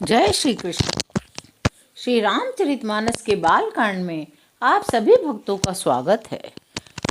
जय श्री कृष्ण। श्री रामचरितमानस के बालकांड में आप सभी भक्तों का स्वागत है।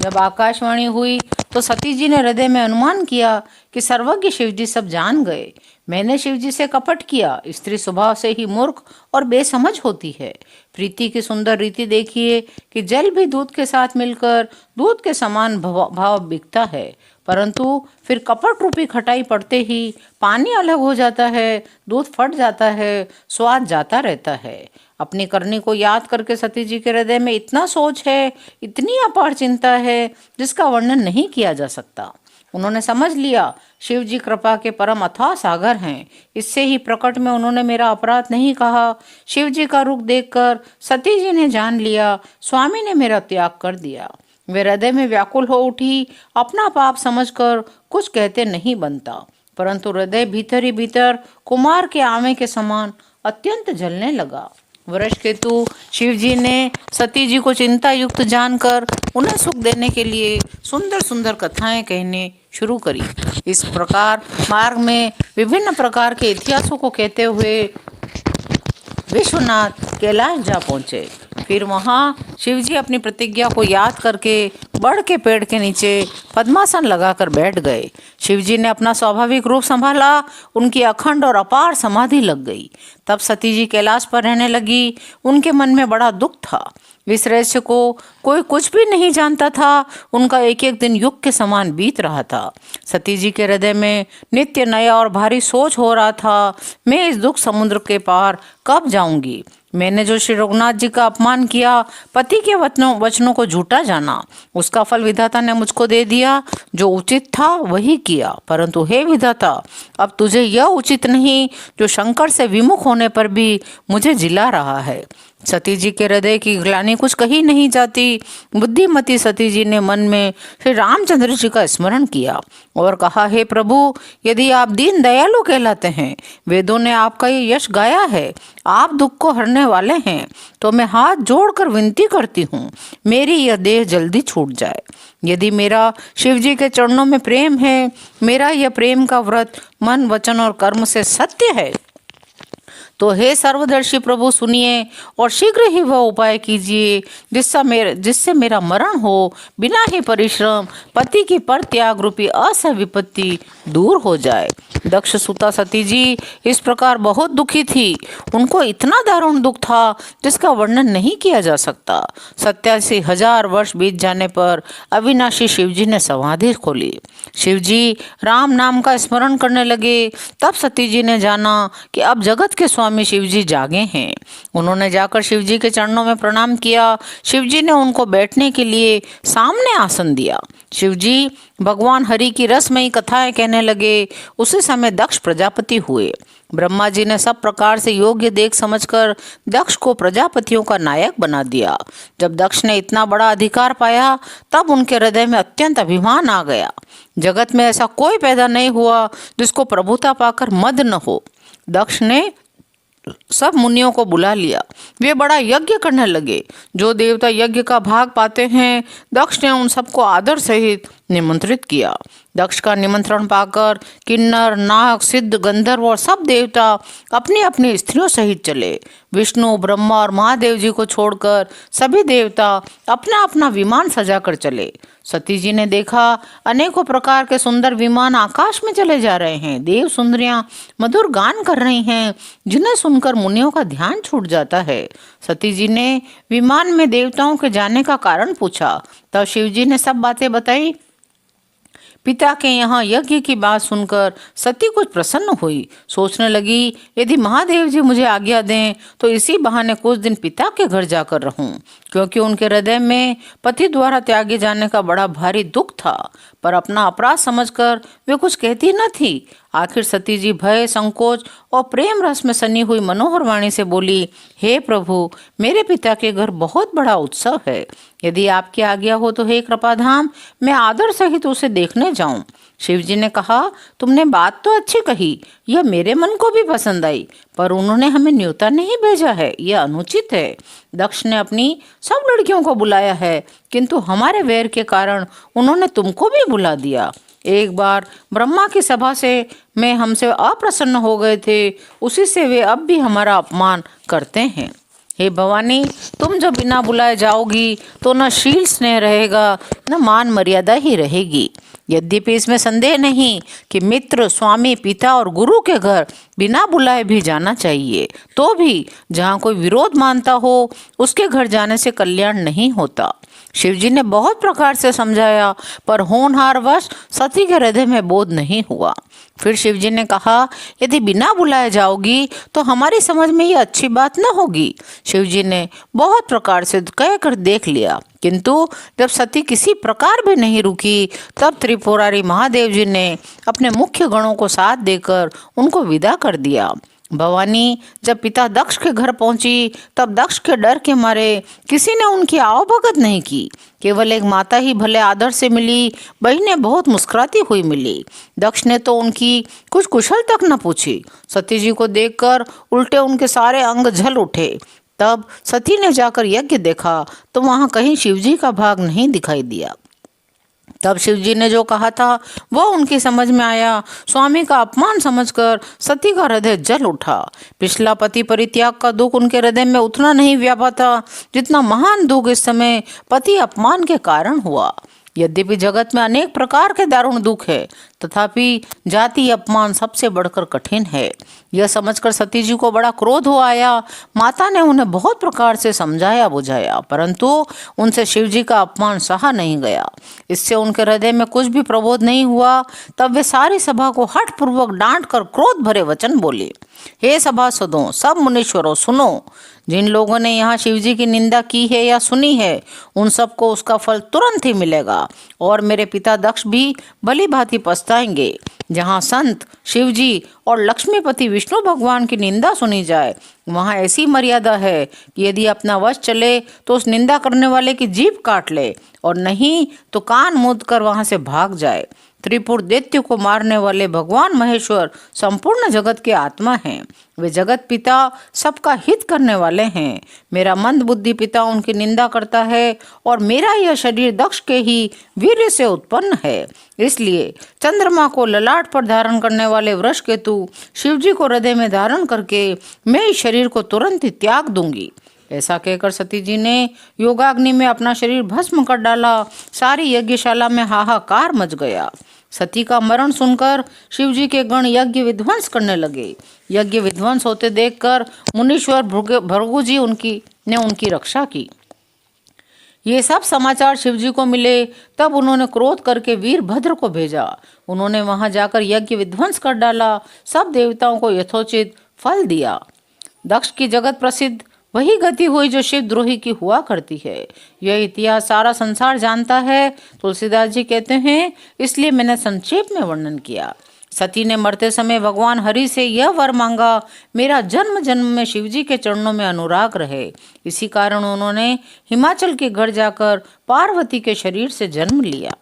जब आकाशवाणी हुई तो सती जी ने हृदय में अनुमान किया कि सर्वज्ञ शिवजी सब जान गए। मैंने शिवजी से कपट किया। स्त्री स्वभाव से ही मूर्ख और बेसमझ होती है। प्रीति की सुंदर रीति देखिए कि जल भी दूध के साथ मिलकर दूध के समान भाव बिकता है, परंतु फिर कपट रूपी खटाई पड़ते ही पानी अलग हो जाता है, दूध फट जाता है, स्वाद जाता रहता है। अपनी करनी को याद करके सती जी के हृदय में इतना सोच है, इतनी अपार चिंता है जिसका वर्णन नहीं किया जा सकता। उन्होंने समझ लिया शिव जी कृपा के परम अथाह सागर हैं। इससे ही प्रकट में उन्होंने मेरा अपराध नहीं कहा। शिव जी का रूप देखकर सती जी ने जान लिया स्वामी ने मेरा त्याग कर दिया। वे हृदय में व्याकुल हो उठी। अपना पाप समझकर कुछ कहते नहीं बनता, परंतु हृदय भीतर ही भीतर कुमार के आमे के समान अत्यंत जलने लगा। वृषकेतु शिव जी ने सती जी को चिंता युक्त जानकर उन्हें सुख देने के लिए सुंदर सुंदर कथाएं कहने शुरू करी। इस प्रकार मार्ग में विभिन्न प्रकार के इतिहासों को कहते हुए विश्वनाथ कैलाश जा पहुंचे। फिर वहां शिवजी अपनी प्रतिज्ञा को याद करके बड़ के पेड़ के नीचे पद्मासन लगाकर बैठ गए। शिवजी ने अपना स्वाभाविक रूप संभाला। उनकी अखंड और अपार समाधि लग गई। तब सती जी कैलाश पर रहने लगी। उनके मन में बड़ा दुख था। इस रहस्य को कोई कुछ भी नहीं जानता था। उनका एक एक दिन युग के समान बीत रहा था। सती जी के हृदय में नित्य नया और भारी सोच हो रहा था, मैं इस दुख समुद्र के पार कब जाऊंगी। मैंने जो श्री रघुनाथ जी का अपमान किया, पति के वचनों को झूठा जाना, उसका फल विधाता ने मुझको दे दिया। जो उचित था वही किया, परंतु हे विधाता, अब तुझे यह उचित नहीं जो शंकर से विमुख होने पर भी मुझे जिला रहा है। सती जी के हृदय की ग्लानि कुछ कही नहीं जाती। बुद्धिमती सती जी ने मन में श्री रामचंद्र जी का स्मरण किया और कहा, हे प्रभु, यदि आप दीन दयालु कहलाते हैं, वेदों ने आपका ये यश गाया है, आप दुख को हरने वाले हैं, तो मैं हाथ जोड़कर विनती करती हूँ, मेरी यह देह जल्दी छूट जाए। यदि मेरा शिव जी के चरणों में प्रेम है, मेरा यह प्रेम का व्रत मन वचन और कर्म से सत्य है, तो हे सर्वदर्शी प्रभु सुनिए और शीघ्र ही वह उपाय कीजिए जिससे मेरा मरण हो, बिना ही परिश्रम पति की पर त्याग रूपी असह विपत्ति दूर हो जाए। दक्ष सुता सती जी इस प्रकार बहुत दुखी थी। उनको इतना दारुण दुख था जिसका वर्णन नहीं किया जा सकता। 87,000 वर्ष बीत जाने पर अविनाशी शिवजी ने समाधि खोली। शिवजी राम नाम का स्मरण करने लगे। तब सती जी ने जाना कि अब जगत के स्वामी शिवजी जागे हैं। उन्होंने जाकर शिवजी के चरणों में प्रणाम किया। शिवजी ने उनको बैठने के लिए सामने आसन दिया। शिवजी भगवान हरि की रसमयी कथाएं कहने लगे। उसी समय दक्ष प्रजापति हुए। ब्रह्मा जी ने सब प्रकार से योग्य देख समझकर दक्ष को प्रजापतियों का नायक बना दिया। जब दक्ष ने इतना बड़ा अधिकार पाया, तब उनके हृदय में अत्यंत अभिमान आ गया। जगत में ऐसा कोई पैदा नहीं हुआ जिसको प्रभुता पाकर मद न हो। दक्ष ने सब मुनियों को बुला लिया। वे बड़ा यज्ञ करने लगे। जो देवता यज्ञ का भाग पाते हैं, दक्ष ने उन सबको आदर सहित निमंत्रित किया। दक्ष का निमंत्रण पाकर किन्नर, नाग, सिद्ध, गंधर्व और सब देवता अपनी अपनी स्त्रियों सहित चले। विष्णु, ब्रह्मा और महादेव जी को छोड़कर सभी देवता अपना अपना विमान सजाकर चले। सती जी ने देखा अनेकों प्रकार के सुंदर विमान आकाश में चले जा रहे हैं। देव सुंदरियां मधुर गान कर रही हैं, जिन्हें सुनकर मुनियों का ध्यान छूट जाता है। सती जी ने विमान में देवताओं के जाने का कारण पूछा। तब शिव जी ने सब बातें बताई। पिता के यहाँ यज्ञ की बात सुनकर सती कुछ प्रसन्न हुई। सोचने लगी, यदि महादेव जी मुझे आज्ञा दें तो इसी बहाने कुछ दिन पिता के घर जाकर रहूं, क्योंकि उनके हृदय में पति द्वारा त्यागे जाने का बड़ा भारी दुख था। पर अपना अपराध समझकर वे कुछ कहती न थी। आखिर सती जी भय, संकोच और प्रेम रस में सनी हुई मनोहर वाणी से बोली, हे प्रभु, मेरे पिता के घर बहुत बड़ा उत्सव है। यदि आपकी आज्ञा हो तो हे कृपाधाम, मैं आदर सहित उसे देखने जाऊं। शिव जी ने कहा, तुमने बात तो अच्छी कही, यह मेरे मन को भी पसंद आई, पर उन्होंने हमें न्योता नहीं भेजा है, यह अनुचित है। दक्ष ने अपनी सब लड़कियों को बुलाया है, किंतु हमारे वैर के कारण उन्होंने तुमको भी बुला दिया। एक बार ब्रह्मा की सभा से में हमसे अप्रसन्न हो गए थे, उसी से वे अब भी हमारा अपमान करते हैं। हे भवानी, तुम जो बिना बुलाए जाओगी तो न शील स्नेह रहेगा, न मान मर्यादा ही रहेगी। यद्यपि इसमें संदेह नहीं कि मित्र, स्वामी, पिता और गुरु के घर बिना बुलाए भी जाना चाहिए, तो भी जहाँ कोई विरोध मानता हो उसके घर जाने से कल्याण नहीं होता। शिवजी ने बहुत प्रकार से समझाया, पर होनहारवश सती के हृदय में बोध नहीं हुआ। फिर शिवजी ने कहा, यदि बिना बुलाए जाओगी तो हमारी समझ में ये अच्छी बात न होगी। शिवजी ने बहुत प्रकार से कहकर देख लिया, किंतु जब सती किसी प्रकार भी नहीं रुकी, तब त्रिपुरारी महादेव जी ने अपने मुख्य गणों को साथ देकर उनको विदा कर दिया। भवानी जब पिता दक्ष के घर पहुंची, तब दक्ष के डर के मारे किसी ने उनकी आवभगत नहीं की। केवल एक माता ही भले आदर से मिली, बहनें बहुत मुस्कुराती हुई मिली। दक्ष ने तो उनकी कुछ कुशल तक न पूछी। सती जी को देखकर उल्टे उनके सारे अंग झल उठे। तब सती ने जाकर यज्ञ देखा तो वहां कहीं शिवजी का भाग नहीं दिखाई दिया। तब शिवजी ने जो कहा था वह उनकी समझ में आया। स्वामी का अपमान समझकर सती का हृदय जल उठा। पिछला पति परित्याग का दुख उनके हृदय में उतना नहीं व्यापा था जितना महान दुख इस समय पति अपमान के कारण हुआ। यद्यपि जगत में अनेक प्रकार के दारुण दुख है, तथापि जाति अपमान सबसे बढ़कर कठिन है। यह समझकर सती जी को बड़ा क्रोध हो आया। माता ने उन्हें बहुत प्रकार से समझाया बुझाया, परंतु उनसे शिवजी का अपमान सहा नहीं गया। इससे उनके हृदय में कुछ भी प्रबोध नहीं हुआ। तब वे सारी सभा को हठ पूर्वक डांट कर क्रोध भरे वचन बोले, हे सभासदों, सब मुनीश्वरों, सुनो। जिन लोगों ने यहाँ शिवजी की निंदा की है या सुनी है, उन सबको उसका फल तुरंत ही मिलेगा, और मेरे पिता दक्ष भी भली भांति पछताएंगे। जहाँ संत, शिवजी और लक्ष्मीपति विष्णु भगवान की निंदा सुनी जाए, वहाँ ऐसी मर्यादा है कि यदि अपना वश चले तो उस निंदा करने वाले की जीभ काट ले, और नहीं तो कान मूंद कर वहाँ से भाग जाए। त्रिपुर दैत्य को मारने वाले भगवान महेश्वर संपूर्ण जगत के आत्मा हैं। वे जगत पिता, सबका हित करने वाले हैं। मेरा मंद बुद्धि पिता उनकी निंदा करता है, और मेरा यह शरीर दक्ष के ही वीर्य से उत्पन्न है। इसलिए चंद्रमा को ललाट पर धारण करने वाले वृषकेतु शिवजी को हृदय में धारण करके मैं इस शरीर को तुरंत ही त्याग दूंगी। ऐसा कहकर सती जी ने योगाग्नि में अपना शरीर भस्म कर डाला। सारी यज्ञशाला में हाहाकार मच गया। सती का मरण सुनकर शिवजी के गण यज्ञ विध्वंस करने लगे। यज्ञ विध्वंस होते देखकर मुनीश्वर भृगु जी ने उनकी रक्षा की। ये सब समाचार शिवजी को मिले, तब उन्होंने क्रोध करके वीरभद्र को भेजा। उन्होंने वहां जाकर यज्ञ विध्वंस कर डाला। सब देवताओं को यथोचित फल दिया। दक्ष की जगत प्रसिद्ध वही गति हुई जो शिवद्रोही की हुआ करती है। यह इतिहास सारा संसार जानता है। तुलसीदास जी कहते हैं, इसलिए मैंने संक्षेप में वर्णन किया। सती ने मरते समय भगवान हरि से यह वर मांगा, मेरा जन्म जन्म में शिवजी के चरणों में अनुराग रहे। इसी कारण उन्होंने हिमाचल के घर जाकर पार्वती के शरीर से जन्म लिया।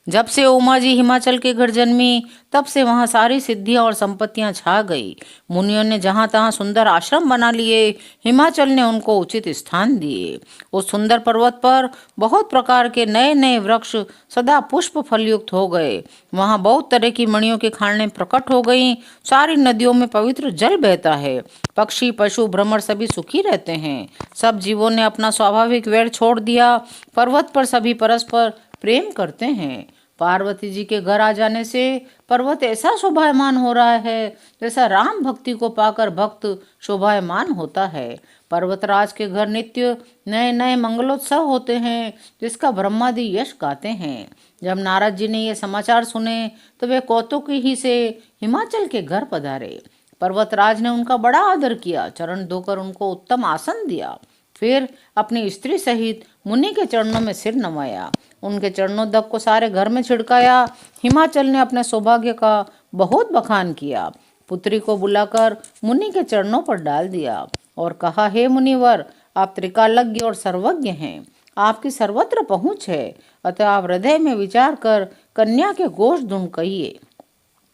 जब से उमा जी हिमाचल के घर जन्मी, तब से वहाँ सारी सिद्धियां और संपत्तियां छा गई। मुनियों ने जहाँ तहाँ सुंदर आश्रम बना लिए। हिमाचल ने उनको उचित स्थान दिए। उस सुंदर पर्वत पर बहुत प्रकार के नए नए वृक्ष सदा पुष्प फलयुक्त हो गए। वहाँ बहुत तरह की मणियों की खानें प्रकट हो गईं। सारी नदियों में पवित्र जल बहता है। पक्षी, पशु, भ्रमर सभी सुखी रहते हैं। सब जीवों ने अपना स्वाभाविक वैर छोड़ दिया। पर्वत पर सभी परस्पर प्रेम करते हैं। पार्वती जी के घर आ जाने से पर्वत ऐसा शोभायमान हो रहा है जैसा राम भक्ति को पाकर भक्त शोभायमान होता है। पर्वतराज के घर नित्य नए नए मंगलोत्सव होते हैं, जिसका ब्रह्मादि यश गाते हैं। जब नारद जी ने ये समाचार सुने तो वे कौतुकी ही से हिमाचल के घर पधारे। पर्वतराज ने उनका बड़ा आदर किया, चरण धोकर उनको उत्तम आसन दिया। फिर अपनी स्त्री सहित मुनि के चरणों में सिर नवाया। उनके चरणोदक को सारे घर में छिड़काया। हिमाचल ने अपने सौभाग्य का बहुत बखान किया। पुत्री को बुलाकर मुनि के चरणों पर डाल दिया और कहा, हे मुनिवर, आप त्रिकालज्ञ और सर्वज्ञ हैं। आपकी सर्वत्र पहुँच है, अतः आप हृदय में विचार कर कन्या के गोश ढूंढ कहिए।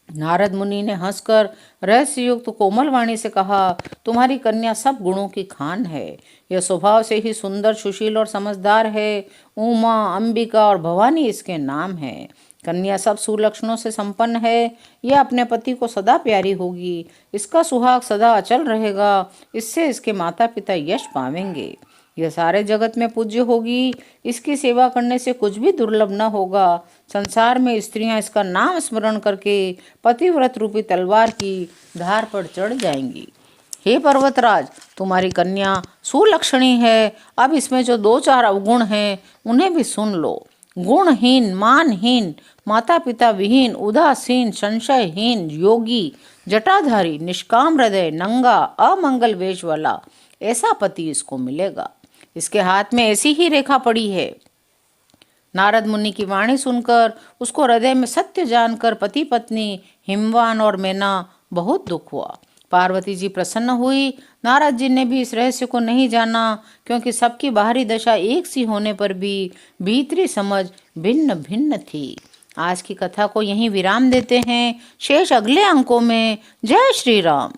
नारद मुनि ने हंसकर रहस्ययुक्त कोमल वाणी से कहा, तुम्हारी कन्या सब गुणों की खान है। यह स्वभाव से ही सुंदर, सुशील और समझदार है। उमा, अंबिका और भवानी इसके नाम हैं। कन्या सब सुलक्षणों से संपन्न है। यह अपने पति को सदा प्यारी होगी। इसका सुहाग सदा अचल रहेगा। इससे इसके माता पिता यश पावेंगे। यह सारे जगत में पूज्य होगी। इसकी सेवा करने से कुछ भी दुर्लभ न होगा। संसार में स्त्रियां इसका नाम स्मरण करके पतिव्रत रूपी तलवार की धार पर चढ़ जाएंगी। हे पर्वतराज, तुम्हारी कन्या सुलक्षणी है। अब इसमें जो 2-4 अवगुण हैं उन्हें भी सुन लो। गुणहीन, मानहीन, माता पिता विहीन, उदासीन, संशयहीन, योगी, जटाधारी, निष्काम हृदय, नंगा, अमंगल वेश वाला, ऐसा पति इसको मिलेगा। इसके हाथ में ऐसी ही रेखा पड़ी है। नारद मुनि की वाणी सुनकर उसको हृदय में सत्य जानकर पति पत्नी हिमवान और मैना बहुत दुख हुआ। पार्वती जी प्रसन्न हुई। नारद जी ने भी इस रहस्य को नहीं जाना, क्योंकि सबकी बाहरी दशा एक सी होने पर भी भीतरी समझ भिन्न भिन्न थी। आज की कथा को यहीं विराम देते हैं। शेष अगले अंकों में। जय श्री राम।